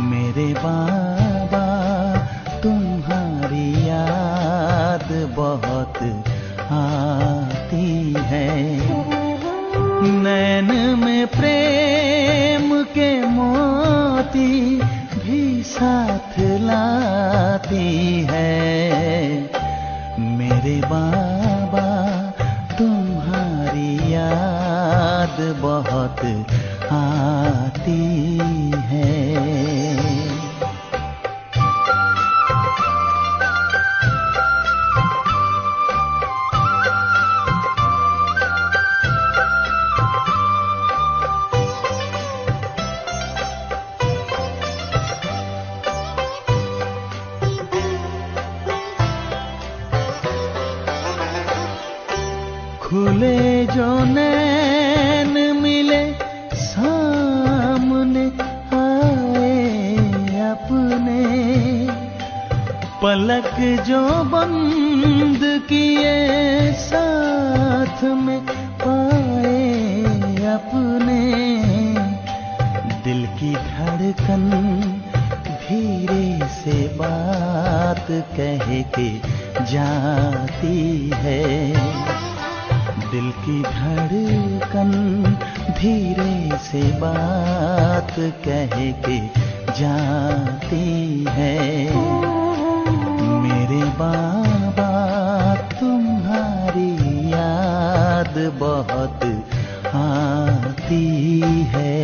मेरे बाबा तुम्हारी याद बहुत आती है। नैन में प्रेम के मोती भी साथ लाती है। मेरे बाबा तुम्हारी याद बहुत आती है। खुले जो नैन मिले सामने आए अपने, पलक जो बंद किए साथ में पाए अपने। दिल की धड़कन धीरे से बात कह के जाती है। दिल की धड़कन धीरे से बात कह के जाती है। मेरे बाबा तुम्हारी याद बहुत आती है।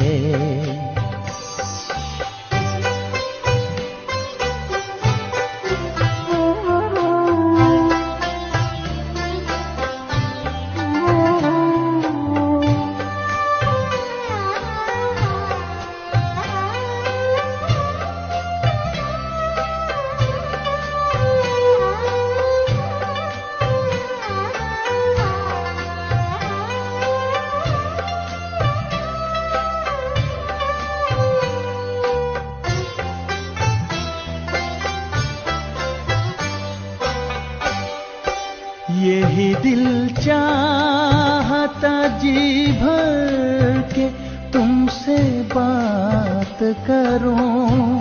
यही दिल चाहता जी भर के तुमसे बात करूं,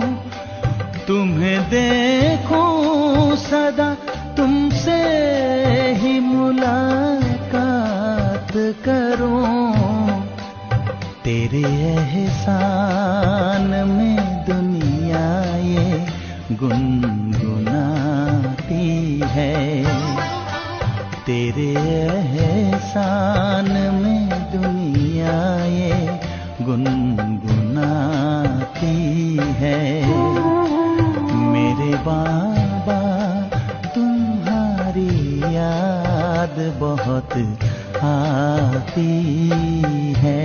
तुम्हें देखूं सदा, तुमसे ही मुलाकात करूं। तेरे एहसान में दुनिया ये गुनगुनाती है। तेरे एहसान में दुनिया ये गुनगुनाती है। मेरे बाबा तुम्हारी याद बहुत आती है।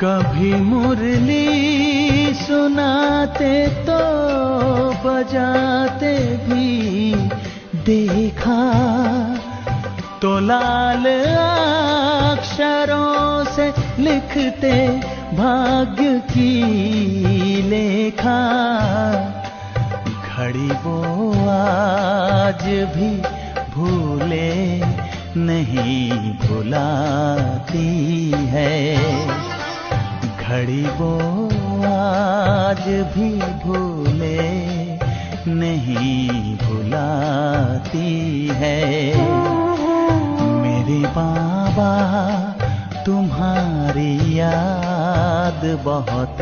कभी मुरली सुनाते तो बजाते भी देखा, तो लाल अक्षरों से लिखते भाग्य की लेखा। घड़ी वो आज भी भूले नहीं भुलाती है। घड़ी वो आज भी भूले नहीं भुलाती है। मेरे बाबा तुम्हारी याद बहुत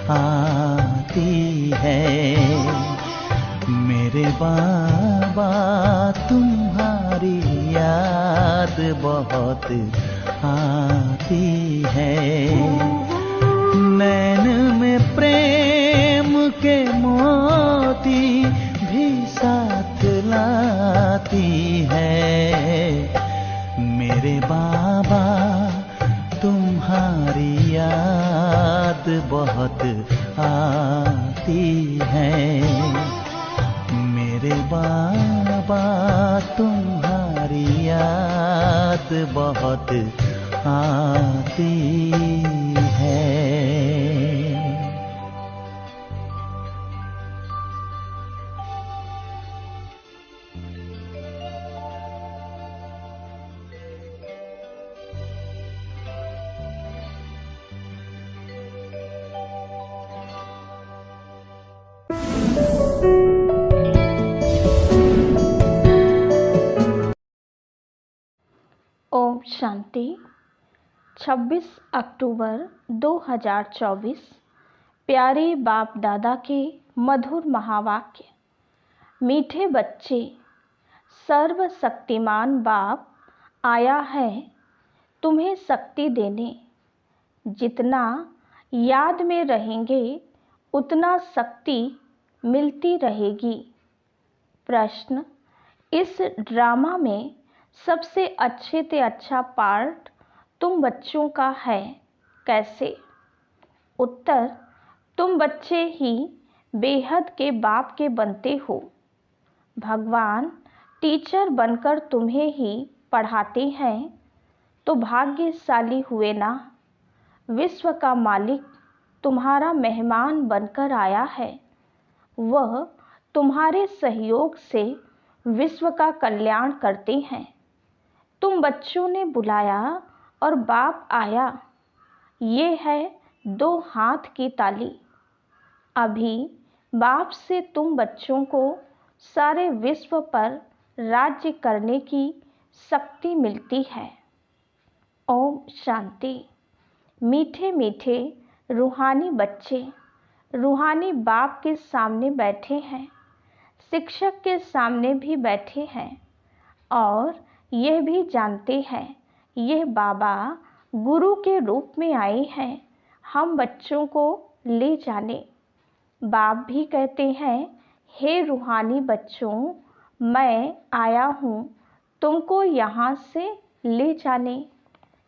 आती है। मेरे बाबा तुम्हारी याद बहुत आती है। नैन में प्रेम के मोती भी साथ लाती है। मेरे बाबा तुम्हारी याद बहुत आती है। मेरे बाबा तुम्हारी याद बहुत आती है। ओम शांति। 26 अक्टूबर 2024 प्यारे बाप दादा के मधुर महावाक्य। मीठे बच्चे, सर्वशक्तिमान बाप आया है तुम्हें शक्ति देने। जितना याद में रहेंगे उतना शक्ति मिलती रहेगी। प्रश्न, इस ड्रामा में सबसे अच्छे से अच्छा पार्ट तुम बच्चों का है, कैसे? उत्तर, तुम बच्चे ही बेहद के बाप के बनते हो। भगवान टीचर बनकर तुम्हें ही पढ़ाते हैं तो भाग्यशाली हुए ना। विश्व का मालिक तुम्हारा मेहमान बनकर आया है। वह तुम्हारे सहयोग से विश्व का कल्याण करते हैं। तुम बच्चों ने बुलाया और बाप आया। ये है 2 हाथ की ताली। अभी बाप से तुम बच्चों को सारे विश्व पर राज्य करने की शक्ति मिलती है। ओम शांति। मीठे मीठे रूहानी बच्चे रूहानी बाप के सामने बैठे हैं, शिक्षक के सामने भी बैठे हैं और यह भी जानते हैं यह बाबा गुरु के रूप में आए हैं हम बच्चों को ले जाने। बाप भी कहते हैं, हे रूहानी बच्चों, मैं आया हूँ तुमको यहाँ से ले जाने।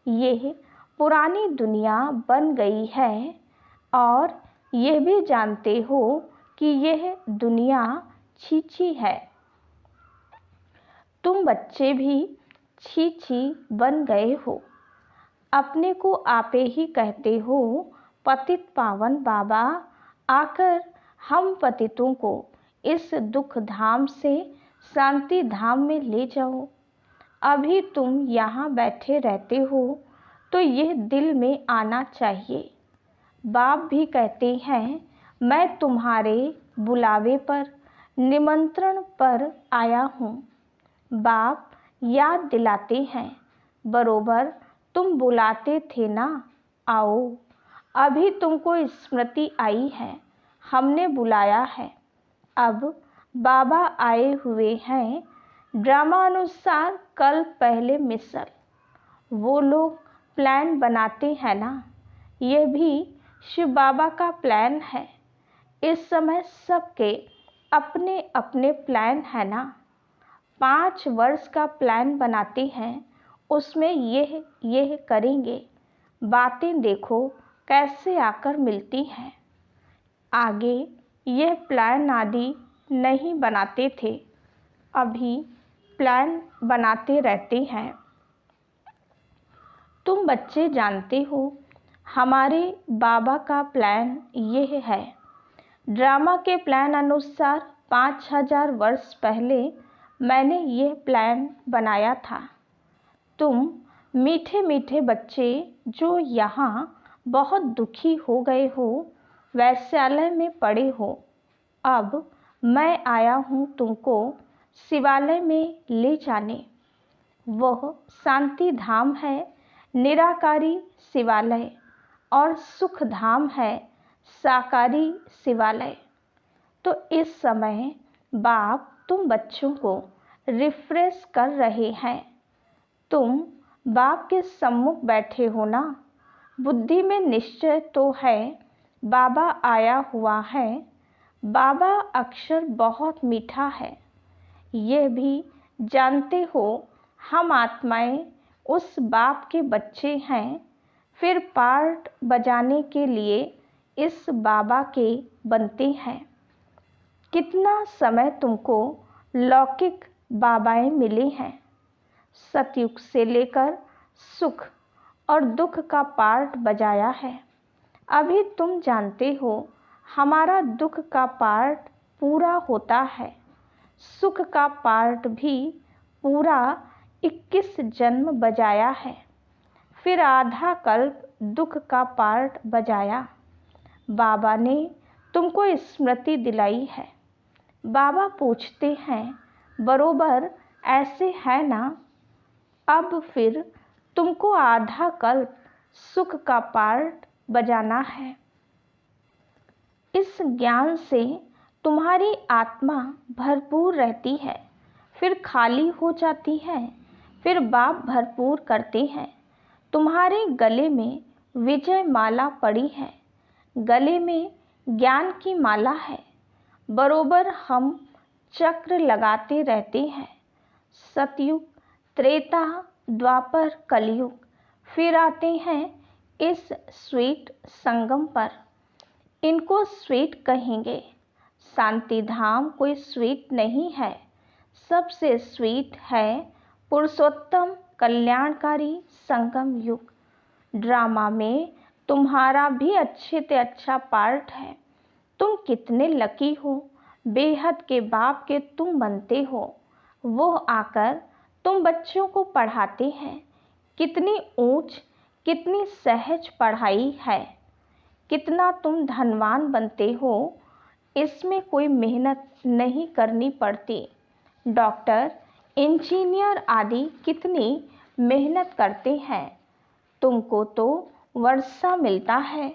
यह पुरानी दुनिया बन गई है और यह भी जानते हो कि यह दुनिया छीछी है। तुम बच्चे भी छीछी बन गए हो। अपने को आपे ही कहते हो पतित पावन बाबा, आकर हम पतितों को इस दुख धाम से शांति धाम में ले जाओ। अभी तुम यहाँ बैठे रहते हो तो यह दिल में आना चाहिए। बाप भी कहते हैं, मैं तुम्हारे बुलावे पर, निमंत्रण पर आया हूँ। बाप याद दिलाते हैं, बरोबर तुम बुलाते थे ना, आओ। अभी तुमको स्मृति आई है, हमने बुलाया है। अब बाबा आए हुए हैं। ड्रामा अनुसार कल पहले मिसल। वो लोग प्लान बनाते हैं ना, यह भी शिव बाबा का प्लान है। इस समय सबके अपने अपने प्लान है ना। 5 वर्ष का प्लान बनाते हैं, उसमें यह करेंगे। बातें देखो कैसे आकर मिलती हैं। आगे यह प्लान आदि नहीं बनाते थे, अभी प्लान बनाते रहते हैं। तुम बच्चे जानते हो हमारे बाबा का प्लान यह है। ड्रामा के प्लान अनुसार 5000 वर्ष पहले मैंने यह प्लान बनाया था। तुम मीठे मीठे बच्चे जो यहाँ बहुत दुखी हो गए हो, वैश्यालय में पड़े हो, अब मैं आया हूँ तुमको शिवालय में ले जाने। वह शांति धाम है, निराकारी शिवालय, और सुख धाम है, साकारी शिवालय। तो इस समय बाप तुम बच्चों को रिफ्रेश कर रहे हैं। तुम बाप के सम्मुख बैठे हो ना। बुद्धि में निश्चय तो है बाबा आया हुआ है। बाबा अक्षर बहुत मीठा है। यह भी जानते हो हम आत्माएं उस बाप के बच्चे हैं। फिर पार्ट बजाने के लिए इस बाबा के बनते हैं। कितना समय तुमको लौकिक बाबाएं मिले हैं। सतयुग से लेकर सुख और दुख का पार्ट बजाया है। अभी तुम जानते हो हमारा दुख का पार्ट पूरा होता है, सुख का पार्ट भी पूरा 21 जन्म बजाया है, फिर आधा कल्प दुख का पार्ट बजाया। बाबा ने तुमको स्मृति दिलाई है। बाबा पूछते हैं, बरोबर ऐसे है ना? अब फिर तुमको आधा कल्प सुख का पार्ट बजाना है। इस ज्ञान से तुम्हारी आत्मा भरपूर रहती है, फिर खाली हो जाती है, फिर बाप भरपूर करते हैं। तुम्हारे गले में विजय माला पड़ी है, गले में ज्ञान की माला है। बरोबर हम चक्र लगाते रहते हैं, सतयुग, त्रेता, द्वापर, कलयुग, फिर आते हैं इस स्वीट संगम पर। इनको स्वीट कहेंगे। शांति धाम कोई स्वीट नहीं है, सबसे स्वीट है पुरुषोत्तम कल्याणकारी संगम युग। ड्रामा में तुम्हारा भी अच्छे से अच्छा पार्ट है। तुम कितने लकी हो, बेहद के बाप के तुम बनते हो। वो आकर तुम बच्चों को पढ़ाते हैं। कितनी ऊंच, कितनी सहज पढ़ाई है। कितना तुम धनवान बनते हो, इसमें कोई मेहनत नहीं करनी पड़ती। डॉक्टर, इंजीनियर आदि कितनी मेहनत करते हैं, तुमको तो वर्षा मिलता है।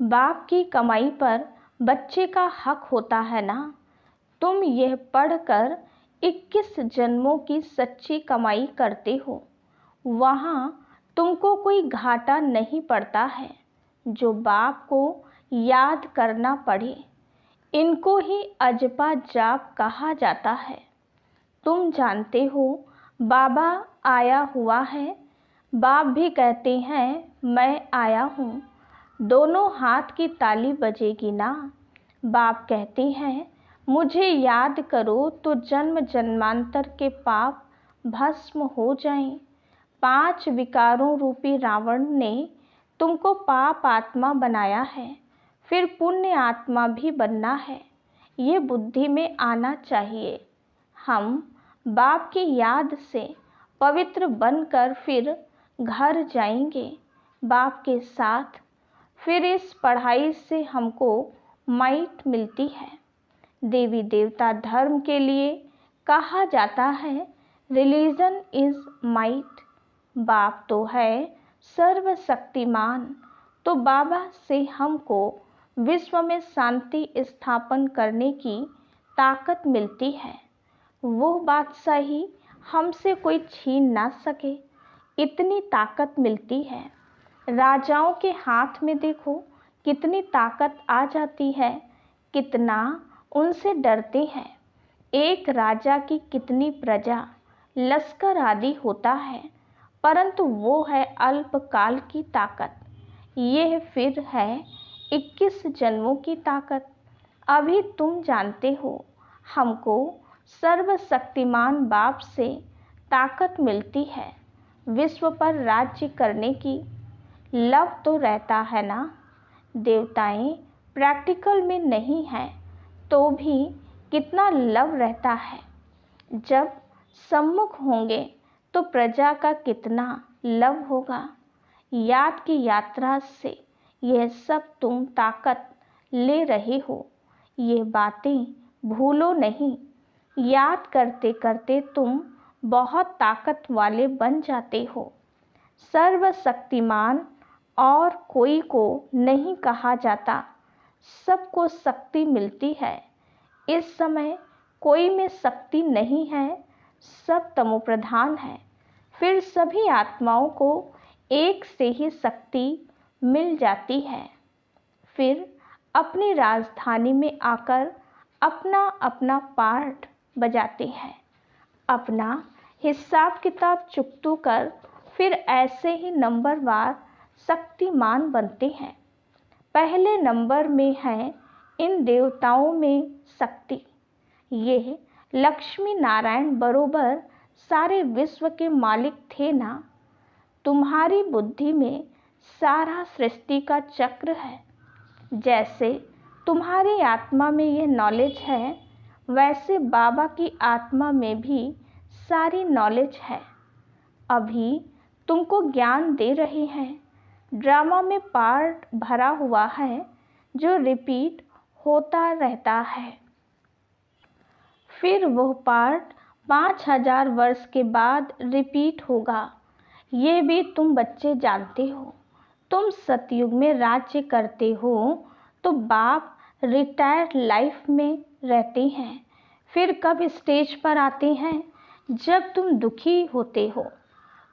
बाप की कमाई पर बच्चे का हक होता है ना। तुम यह पढ़कर 21 जन्मों की सच्ची कमाई करते हो, वहाँ तुमको कोई घाटा नहीं पड़ता है। जो बाप को याद करना पड़े, इनको ही अजपा जाप कहा जाता है। तुम जानते हो बाबा आया हुआ है, बाप भी कहते हैं मैं आया हूँ। दोनों हाथ की ताली बजेगी ना। बाप कहते हैं मुझे याद करो तो जन्म जन्मांतर के पाप भस्म हो जाएं। 5 विकारों रूपी रावण ने तुमको पाप आत्मा बनाया है, फिर पुण्य आत्मा भी बनना है। ये बुद्धि में आना चाहिए। हम बाप की याद से पवित्र बनकर फिर घर जाएंगे बाप के साथ। फिर इस पढ़ाई से हमको माइट मिलती है। देवी देवता धर्म के लिए कहा जाता है रिलीजन इज माइट। बाप तो है सर्वशक्तिमान, तो बाबा से हमको विश्व में शांति स्थापन करने की ताकत मिलती है। वो बादशाही हमसे कोई छीन ना सके, इतनी ताकत मिलती है। राजाओं के हाथ में देखो कितनी ताकत आ जाती है, कितना उनसे डरते हैं। एक राजा की कितनी प्रजा, लश्कर आदि होता है, परंतु वो है अल्पकाल की ताकत। यह फिर है 21 जन्मों की ताकत। अभी तुम जानते हो हमको सर्वशक्तिमान बाप से ताकत मिलती है विश्व पर राज्य करने की। लव तो रहता है ना। देवताएं प्रैक्टिकल में नहीं है तो भी कितना लव रहता है। जब सम्मुख होंगे तो प्रजा का कितना लव होगा। याद की यात्रा से यह सब तुम ताकत ले रहे हो। ये बातें भूलो नहीं। याद करते करते तुम बहुत ताकत वाले बन जाते हो। सर्वशक्तिमान और कोई को नहीं कहा जाता, सबको शक्ति मिलती है। इस समय कोई में शक्ति नहीं है, सब तमोप्रधान है। फिर सभी आत्माओं को एक से ही शक्ति मिल जाती है। फिर अपनी राजधानी में आकर अपना अपना पार्ट बजाते हैं, अपना हिसाब किताब चुकतू कर फिर ऐसे ही नंबरवार शक्तिमान बनते हैं। पहले नंबर में है इन देवताओं में शक्ति। ये लक्ष्मी नारायण बरोबर सारे विश्व के मालिक थे ना। तुम्हारी बुद्धि में सारा सृष्टि का चक्र है। जैसे तुम्हारी आत्मा में यह नॉलेज है, वैसे बाबा की आत्मा में भी सारी नॉलेज है। अभी तुमको ज्ञान दे रहे हैं। ड्रामा में पार्ट भरा हुआ है जो रिपीट होता रहता है। फिर वह पार्ट 5000 वर्ष के बाद रिपीट होगा। ये भी तुम बच्चे जानते हो। तुम सतयुग में राज्य करते हो तो बाप रिटायर्ड लाइफ में रहते हैं। फिर कब स्टेज पर आते हैं? जब तुम दुखी होते हो।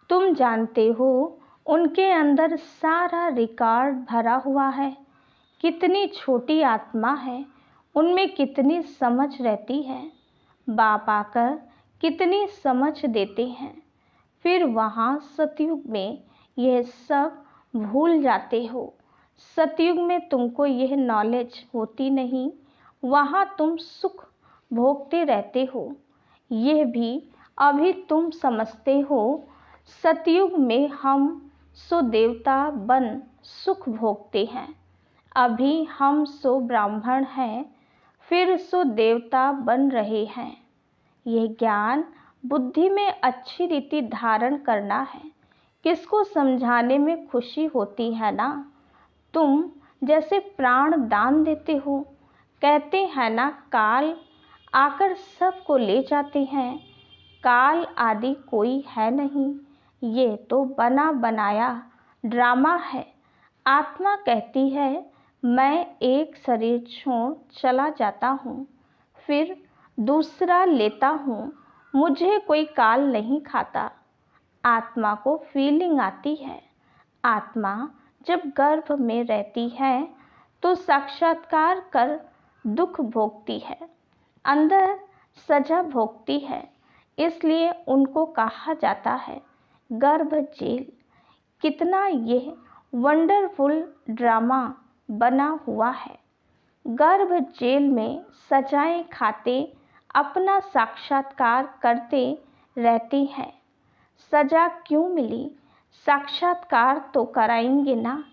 तुम जानते हो उनके अंदर सारा रिकॉर्ड भरा हुआ है। कितनी छोटी आत्मा है, उनमें कितनी समझ रहती है। बाप आकर कितनी समझ देते हैं। फिर वहाँ सतयुग में यह सब भूल जाते हो। सतयुग में तुमको यह नॉलेज होती नहीं। वहाँ तुम सुख भोगते रहते हो। यह भी अभी तुम समझते हो। सतयुग में हम सो देवता बन सुख भोगते हैं। अभी हम सो ब्राह्मण हैं, फिर सो देवता बन रहे हैं। यह ज्ञान बुद्धि में अच्छी रीति धारण करना है। किसको समझाने में खुशी होती है ना। तुम जैसे प्राण दान देते हो। कहते हैं ना, काल आकर सबको ले जाते हैं। काल आदि कोई है नहीं। ये तो बना बनाया ड्रामा है। आत्मा कहती है मैं एक शरीर छोड़ चला जाता हूँ, फिर दूसरा लेता हूँ। मुझे कोई काल नहीं खाता। आत्मा को फीलिंग आती है। आत्मा जब गर्भ में रहती है तो साक्षात्कार कर दुख भोगती है, अंदर सजा भोगती है। इसलिए उनको कहा जाता है गर्भ जेल। कितना यह वंडरफुल ड्रामा बना हुआ है। गर्भ जेल में सजाएं खाते अपना साक्षात्कार करते रहते हैं। सजा क्यों मिली? साक्षात्कार तो कराएंगे ना।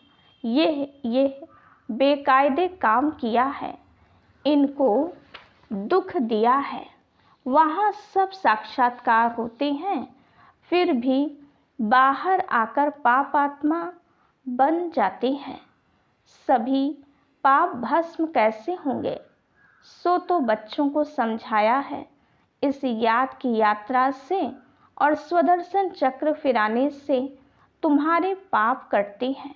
यह बेकायदे काम किया है, इनको दुख दिया है। वहाँ सब साक्षात्कार होते हैं, फिर भी बाहर आकर पाप आत्मा बन जाते हैं। सभी पाप भस्म कैसे होंगे? सो तो बच्चों को समझाया है। इस याद की यात्रा से और स्वदर्शन चक्र फिराने से तुम्हारे पाप कटते हैं।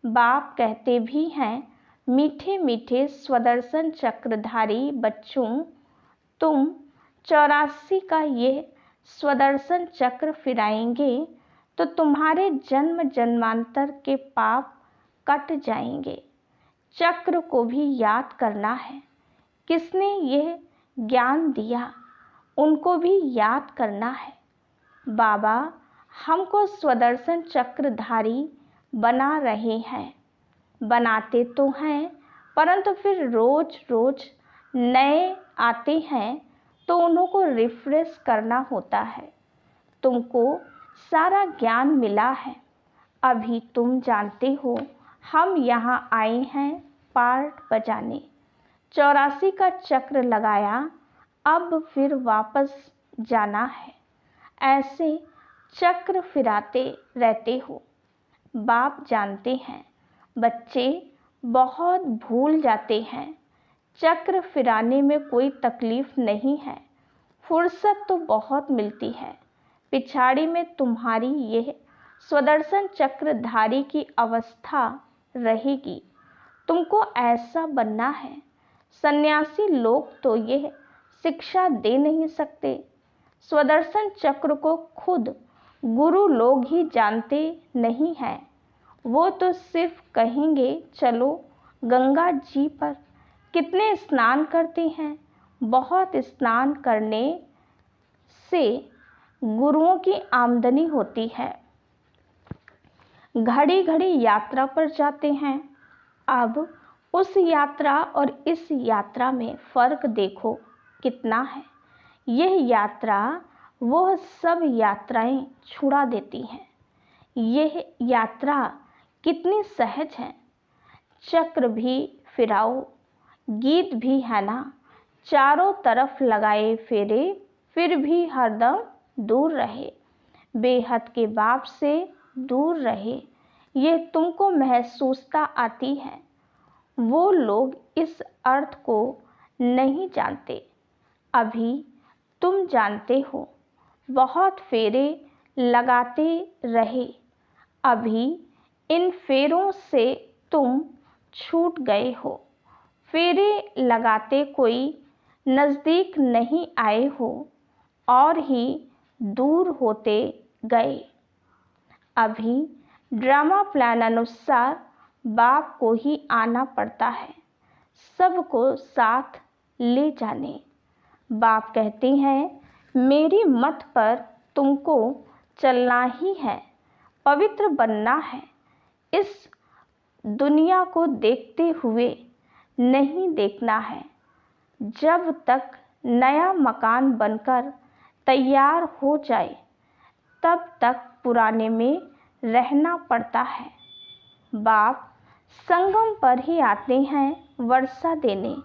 बाप कहते भी हैं मीठे मीठे स्वदर्शन चक्रधारी बच्चों, तुम 84 का यह स्वदर्शन चक्र फिराएंगे तो तुम्हारे जन्म जन्मांतर के पाप कट जाएंगे। चक्र को भी याद करना है। किसने यह ज्ञान दिया, उनको भी याद करना है। बाबा हमको स्वदर्शन चक्रधारी बना रहे हैं। बनाते तो हैं, परंतु फिर रोज रोज नए आते हैं तो उनको रिफ्रेश करना होता है। तुमको सारा ज्ञान मिला है। अभी तुम जानते हो हम यहाँ आए हैं पार्ट बजाने। 84 का चक्र लगाया, अब फिर वापस जाना है। ऐसे चक्र फिराते रहते हो। बाप जानते हैं बच्चे बहुत भूल जाते हैं। चक्र फिराने में कोई तकलीफ नहीं है, फुर्सत तो बहुत मिलती है। पिछाड़ी में तुम्हारी यह स्वदर्शन चक्रधारी की अवस्था रहेगी। तुमको ऐसा बनना है। सन्यासी लोग तो यह शिक्षा दे नहीं सकते। स्वदर्शन चक्र को खुद गुरु लोग ही जानते नहीं हैं। वो तो सिर्फ कहेंगे चलो गंगा जी पर। कितने स्नान करते हैं। बहुत स्नान करने से गुरुओं की आमदनी होती है। घड़ी घड़ी यात्रा पर जाते हैं। अब उस यात्रा और इस यात्रा में फ़र्क देखो कितना है। यह यात्रा वह सब यात्राएं छुड़ा देती हैं। यह यात्रा कितनी सहज है। चक्र भी फिराओ, गीत भी है ना, चारों तरफ लगाए फेरे, फिर भी हरदम दूर रहे, बेहद के बाप से दूर रहे। ये तुमको महसूसता आती है। वो लोग इस अर्थ को नहीं जानते, अभी तुम जानते हो। बहुत फेरे लगाते रहे, अभी इन फेरों से तुम छूट गए हो। फेरे लगाते कोई नज़दीक नहीं आए हो और ही दूर होते गए। अभी ड्रामा प्लान अनुसार बाप को ही आना पड़ता है, सबको साथ ले जाने। बाप कहते हैं मेरी मत पर तुमको चलना ही है, पवित्र बनना है। इस दुनिया को देखते हुए नहीं देखना है। जब तक नया मकान बनकर तैयार हो जाए तब तक पुराने में रहना पड़ता है। बाप संगम पर ही आते हैं वर्षा देने।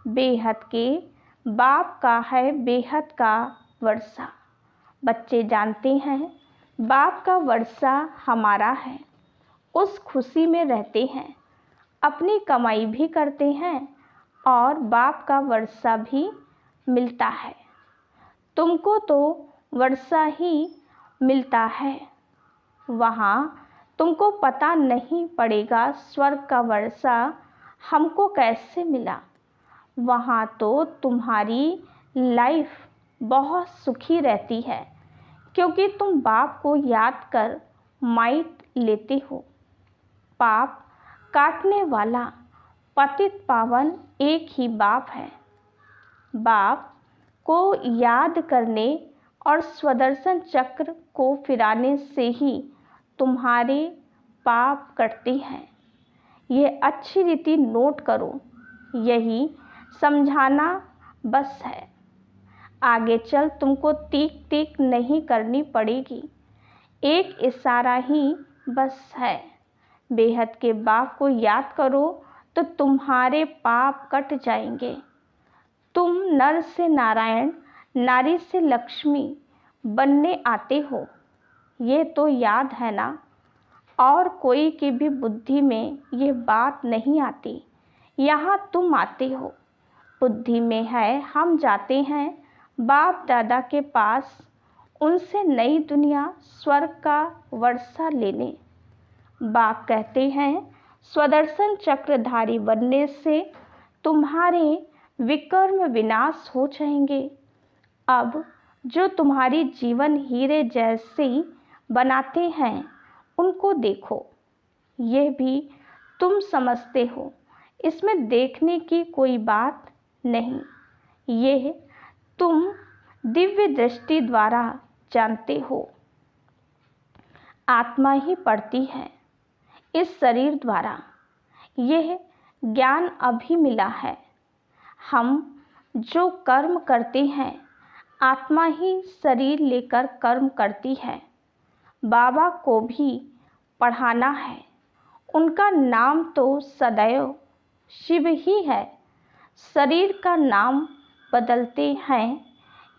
बेहद के बाप का है बेहद का वर्षा। बच्चे जानते हैं बाप का वर्षा हमारा है, उस खुशी में रहते हैं, अपनी कमाई भी करते हैं और बाप का वर्षा भी मिलता है। तुमको तो वर्षा ही मिलता है, वहाँ तुमको पता नहीं पड़ेगा स्वर्ग का वर्षा हमको कैसे मिला। वहाँ तो तुम्हारी लाइफ बहुत सुखी रहती है, क्योंकि तुम बाप को याद कर माइट लेते हो। पाप काटने वाला पतित पावन एक ही बाप है। बाप को याद करने और स्वदर्शन चक्र को फिराने से ही तुम्हारे पाप कटते हैं। यह अच्छी रीति नोट करो, यही समझाना बस है। आगे चल तुमको तीक तीक नहीं करनी पड़ेगी, एक इशारा ही बस है। बेहद के बाप को याद करो तो तुम्हारे पाप कट जाएंगे। तुम नर से नारायण, नारी से लक्ष्मी बनने आते हो, ये तो याद है ना। और कोई की भी बुद्धि में ये बात नहीं आती। यहाँ तुम आते हो, बुद्धि में है हम जाते हैं बाप दादा के पास, उनसे नई दुनिया स्वर्ग का वर्षा लेने। बाप कहते हैं स्वदर्शन चक्रधारी बनने से तुम्हारे विकर्म विनाश हो जाएंगे। अब जो तुम्हारी जीवन हीरे जैसे बनाते हैं उनको देखो। ये भी तुम समझते हो, इसमें देखने की कोई बात नहीं। ये तुम दिव्य दृष्टि द्वारा जानते हो। आत्मा ही पढ़ती है इस शरीर द्वारा। यह ज्ञान अभी मिला है। हम जो कर्म करते हैं आत्मा ही शरीर लेकर कर्म करती है। बाबा को भी पढ़ाना है, उनका नाम तो सदैव शिव ही है। शरीर का नाम बदलते हैं,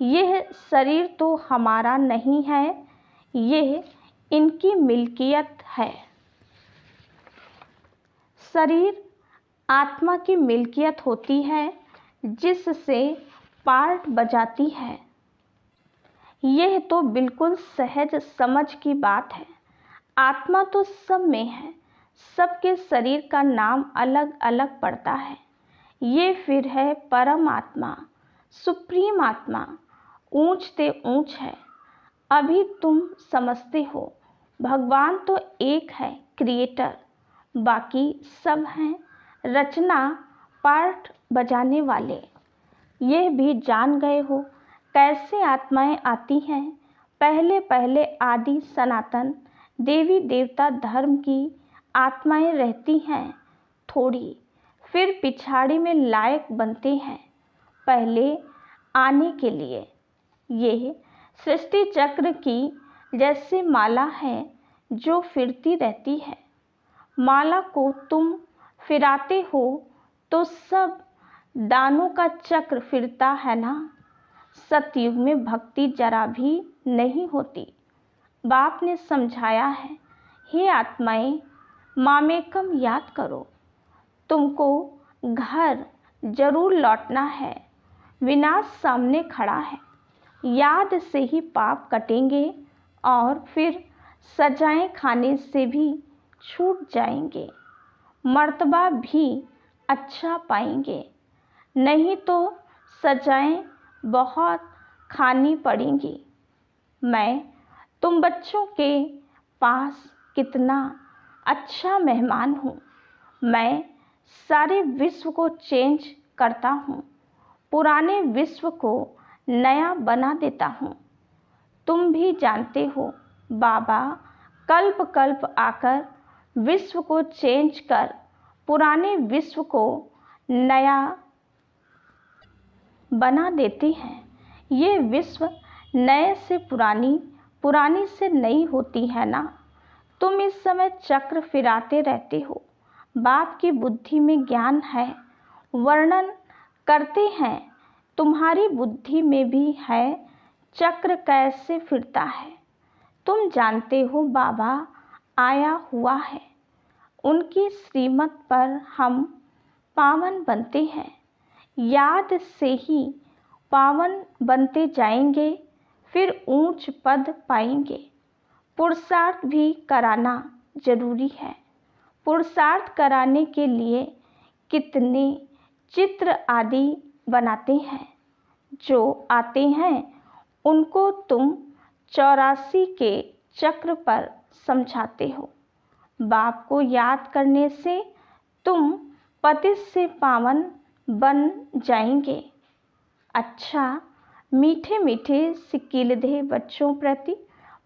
यह शरीर तो हमारा नहीं है, यह इनकी मिल्कियत है। शरीर आत्मा की मिल्कियत होती है जिससे पार्ट बजाती है। यह तो बिल्कुल सहज समझ की बात है। आत्मा तो सब में है, सबके शरीर का नाम अलग अलग पड़ता है। ये फिर है परम आत्मा, सुप्रीम आत्मा, ऊंच से ऊंच है। अभी तुम समझते हो भगवान तो एक है क्रिएटर, बाकी सब हैं रचना पार्ट बजाने वाले। यह भी जान गए हो कैसे आत्माएं आती हैं। पहले पहले आदि सनातन देवी देवता धर्म की आत्माएं रहती हैं थोड़ी, फिर पिछाड़ी में लायक बनते हैं पहले आने के लिए। ये सृष्टि चक्र की जैसे माला है जो फिरती रहती है। माला को तुम फिराते हो तो सब दानों का चक्र फिरता है ना। सतयुग में भक्ति जरा भी नहीं होती। बाप ने समझाया है, हे आत्माएं, मामेकम याद करो। तुमको घर जरूर लौटना है। विनाश सामने खड़ा है। याद से ही पाप कटेंगे और फिर सजाएं खाने से भी छूट जाएंगे। मर्तबा भी अच्छा पाएंगे। नहीं तो सजाएं बहुत खानी पड़ेंगी। मैं तुम बच्चों के पास कितना अच्छा मेहमान हूँ। मैं सारे विश्व को चेंज करता हूँ। पुराने विश्व को नया बना देता हूँ। तुम भी जानते हो बाबा कल्प कल्प आकर विश्व को चेंज कर पुराने विश्व को नया बना देते हैं। ये विश्व नए से पुरानी, पुरानी से नई होती है ना। तुम इस समय चक्र फिराते रहते हो। बाप की बुद्धि में ज्ञान है। वर्णन करते हैं तुम्हारी बुद्धि में भी है चक्र कैसे फिरता है। तुम जानते हो बाबा आया हुआ है। उनकी श्रीमत पर हम पावन बनते हैं। याद से ही पावन बनते जाएंगे, फिर ऊंच पद पाएंगे। पुरुषार्थ भी कराना जरूरी है। पुरुषार्थ कराने के लिए कितने चित्र आदि बनाते हैं। जो आते हैं उनको तुम 84 के चक्र पर समझाते हो। बाप को याद करने से तुम पतित से पावन बन जाएंगे। अच्छा, मीठे मीठे सिकीलधे बच्चों प्रति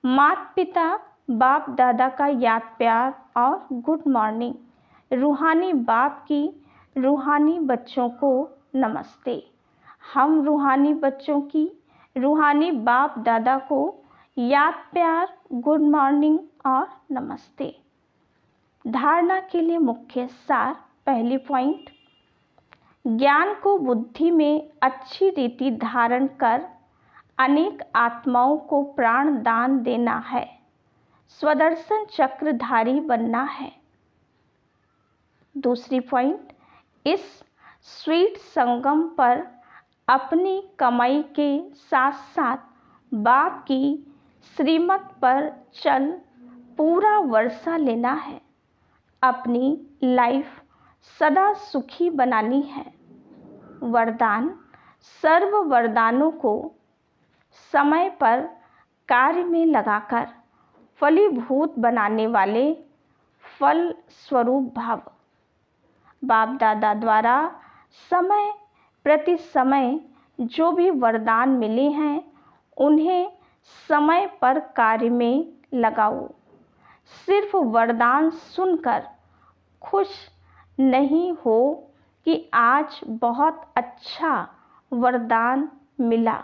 माता पिता बाप दादा का याद प्यार और गुड मॉर्निंग। रूहानी बाप की रूहानी बच्चों को नमस्ते। हम रूहानी बच्चों की रूहानी बाप दादा को याद प्यार, गुड मॉर्निंग और नमस्ते। धारणा के लिए मुख्य सार। पहली पॉइंट, ज्ञान को बुद्धि में अच्छी रीति धारण कर अनेक आत्माओं को प्राण दान देना है। स्वदर्शन चक्रधारी बनना है। दूसरी पॉइंट, इस स्वीट संगम पर अपनी कमाई के साथ साथ बाप की श्रीमत पर चल पूरा वर्षा लेना है। अपनी लाइफ सदा सुखी बनानी है। वरदान, सर्व वरदानों को समय पर कार्य में लगाकर फलीभूत बनाने वाले फल स्वरूप भाव। बाप दादा द्वारा समय प्रति समय जो भी वरदान मिले हैं उन्हें समय पर कार्य में लगाओ। सिर्फ वरदान सुनकर खुश नहीं हो कि आज बहुत अच्छा वरदान मिला।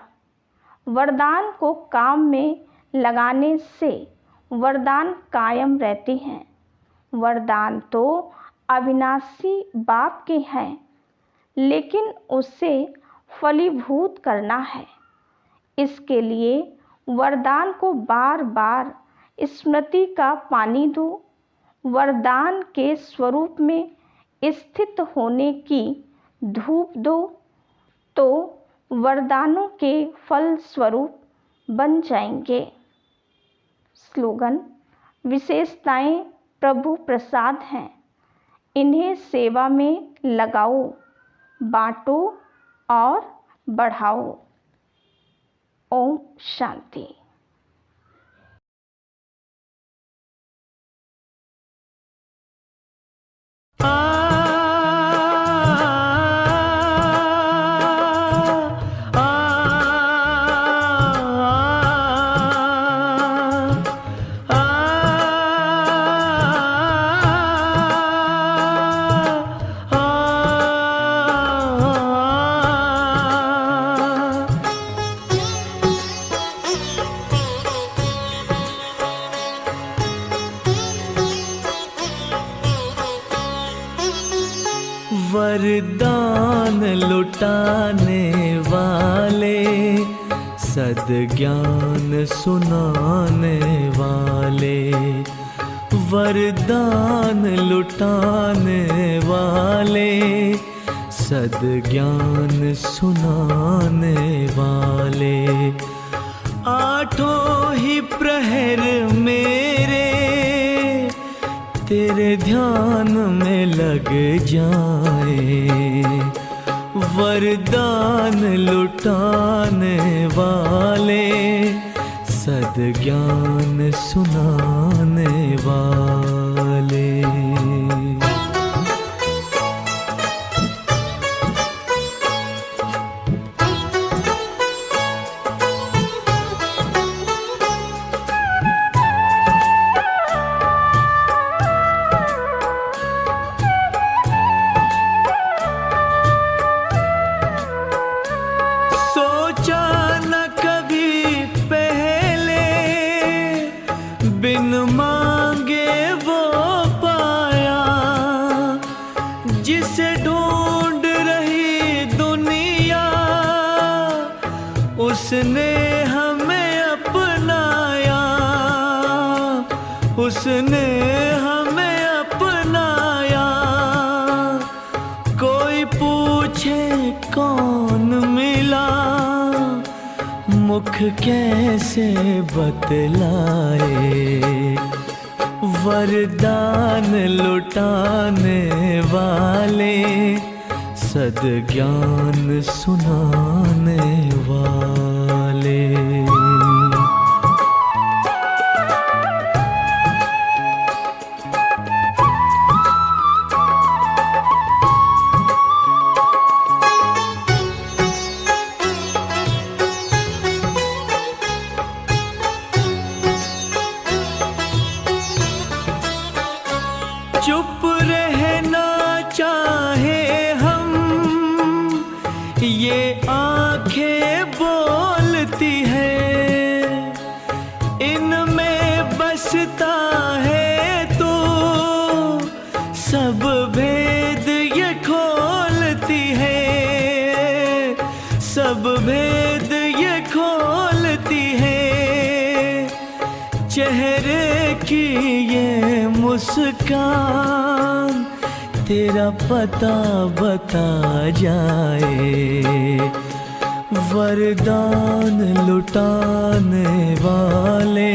वरदान को काम में लगाने से वरदान कायम रहते हैं। वरदान तो अविनाशी बाप के हैं, लेकिन उसे फलीभूत करना है। इसके लिए वरदान को बार बार स्मृति का पानी दो। वरदान के स्वरूप में स्थित होने की धूप दो, तो वरदानों के फल स्वरूप बन जाएंगे। स्लोगन, विशेषताएं प्रभु प्रसाद हैं, इन्हें सेवा में लगाओ, बांटो और बढ़ाओ। ओम शांति। वरदान लुटाने वाले, सद्ज्ञान सुनाने वाले, वरदान लुटाने वाले, सद्ज्ञान सुनाने वाले। आठों ही प्रहर मेरे तेरे ध्यान में लग जाए, वरदान लुटाने वाले, सद्ज्ञान सुनाने वाले। बिन मांगे वो पाया, जिसे ढूंढ रही दुनिया, उसने हमें अपनाया, उसने हमें अपनाया। कोई पूछे कौन मिला, मुख कैसे बतलाए, वरदान लुटाने वाले, सद्ज्ञान सुनाने वाले। चुप रहना चाहे हम, ये आंखें बोलती है, इनमें बसता है तो सब भेद ये खोलती है, सब भेद ये खोलती है। चेहरे की ये मुस्कान तेरा पता बता जाए, वरदान लुटाने वाले,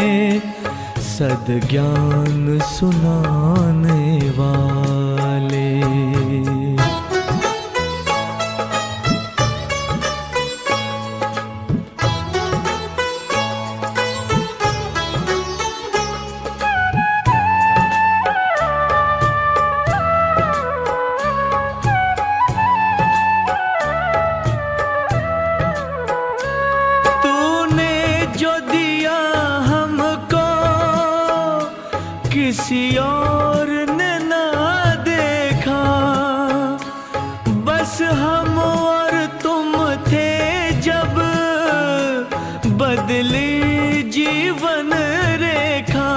सद्ज्ञान सुनाने वाले। किसी और ने ना देखा, बस हम और तुम थे जब, बदली जीवन रेखा,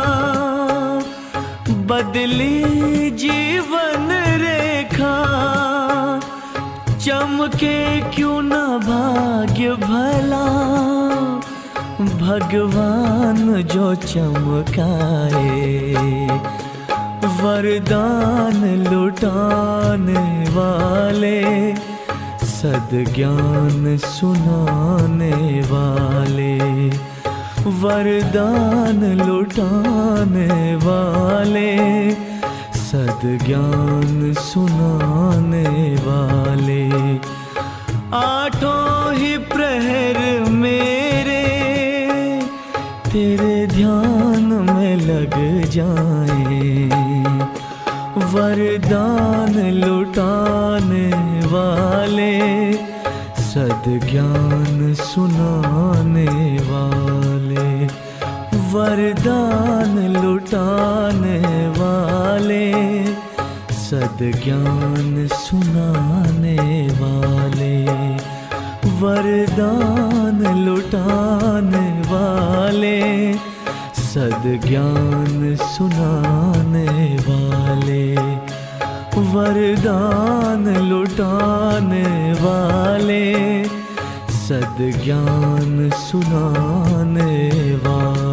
बदली जीवन रेखा। चमके क्यों ना भाग्य भला, भगवान जो चमकाए, वरदान लुटाने वाले, सद्ज्ञान सुनाने वाले, वरदान लुटाने वाले, सद्ज्ञान सुनाने वाले। आठों ही प्रहर मेरे तेरे ध्यान में लग जाए, वरदान लुटाने वाले, सद्ज्ञान सुनाने वाले, वरदान लुटाने वाले, सद्ज्ञान सुनाने वाले, वरदान लुटाने वाले, सद्ज्ञान सुनाने वाले, वरदान लुटाने वाले, सद्ज्ञान सुनाने वाले।